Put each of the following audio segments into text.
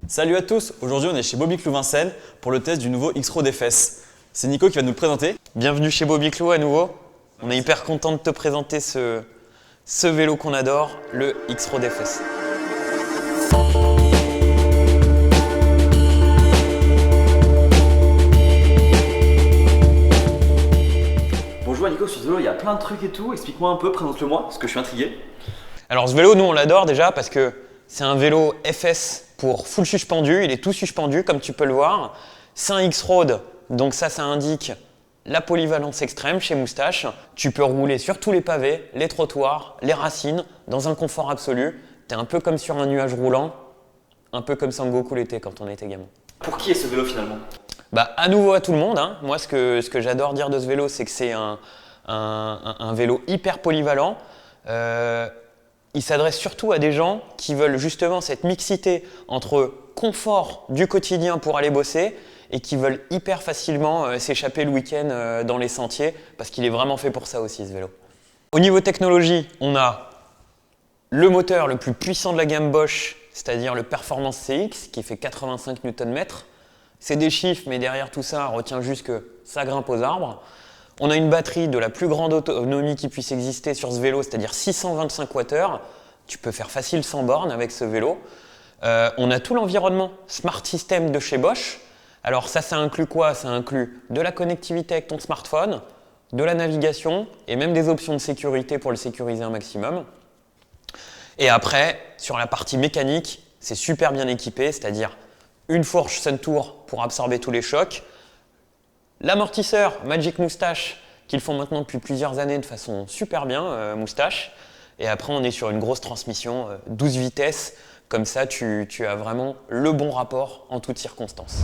Salut à tous, aujourd'hui on est chez Bobby Clou Vincennes pour le test du nouveau X-Road FS. C'est Nico qui va nous le présenter. Bienvenue chez Bobby Clou à nouveau. On est hyper content de te présenter ce vélo qu'on adore, le X-Road FS. Bonjour Nico, sur ce vélo il y a plein de trucs et tout, explique-moi un peu, présente-le-moi parce que je suis intrigué. Alors ce vélo, nous on l'adore déjà parce que c'est un vélo FS pour full suspendu, il est tout suspendu comme tu peux le voir. C'est un X-Road, donc ça indique la polyvalence extrême chez Moustache. Tu peux rouler sur tous les pavés, les trottoirs, les racines, dans un confort absolu. Tu es un peu comme sur un nuage roulant, un peu comme Sangoku l'était quand on était gamin. Pour qui est ce vélo finalement? À nouveau à tout le monde, hein. Moi ce que j'adore dire de ce vélo, c'est que c'est un vélo hyper polyvalent. Il s'adresse surtout à des gens qui veulent justement cette mixité entre confort du quotidien pour aller bosser et qui veulent hyper facilement s'échapper le week-end dans les sentiers parce qu'il est vraiment fait pour ça aussi ce vélo. Au niveau technologie, on a le moteur le plus puissant de la gamme Bosch, c'est-à-dire le Performance CX qui fait 85 Nm. C'est des chiffres, mais derrière tout ça, on retient juste que ça grimpe aux arbres. On a une batterie de la plus grande autonomie qui puisse exister sur ce vélo, c'est-à-dire 625 Wh. Tu peux faire facile 100 bornes avec ce vélo. On a tout l'environnement Smart System de chez Bosch. Alors ça inclut quoi? Ça inclut de la connectivité avec ton smartphone, de la navigation et même des options de sécurité pour le sécuriser un maximum. Et après, sur la partie mécanique, c'est super bien équipé, c'est-à-dire une fourche Suntour pour absorber tous les chocs, l'amortisseur Magic Moustache qu'ils font maintenant depuis plusieurs années de façon super bien, Moustache. Et après, on est sur une grosse transmission, 12 vitesses. Comme ça, tu as vraiment le bon rapport en toutes circonstances.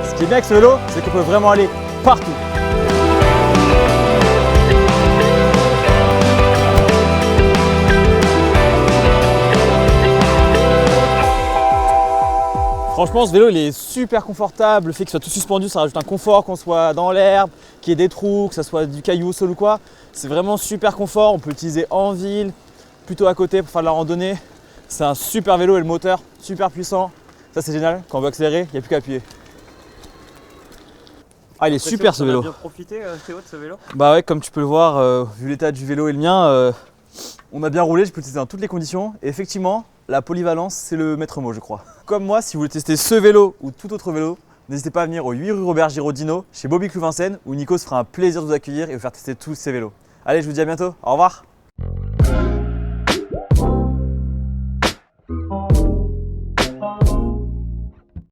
Ce qui est bien avec ce vélo, c'est qu'on peut vraiment aller partout. Franchement, ce vélo il est super confortable. Le fait qu'il soit tout suspendu, ça rajoute un confort, qu'on soit dans l'herbe, qu'il y ait des trous, que ce soit du caillou au sol ou quoi. C'est vraiment super confort. On peut l'utiliser en ville, plutôt à côté pour faire de la randonnée. C'est un super vélo et le moteur super puissant. Ça c'est génial. Quand on veut accélérer, il n'y a plus qu'à appuyer. Ah, il est super ce vélo. Tu as bien profité Théo de ce vélo? Bah ouais, comme tu peux le voir, vu l'état du vélo et le mien, on a bien roulé, je peux l'utiliser dans toutes les conditions. Et effectivement, la polyvalence, c'est le maître mot, je crois. Comme moi, si vous voulez tester ce vélo ou tout autre vélo, n'hésitez pas à venir au 8 rue Robert Giraudineau, chez Bobby Clou Vincennes, où Nico se fera un plaisir de vous accueillir et vous faire tester tous ces vélos. Allez, je vous dis à bientôt, au revoir.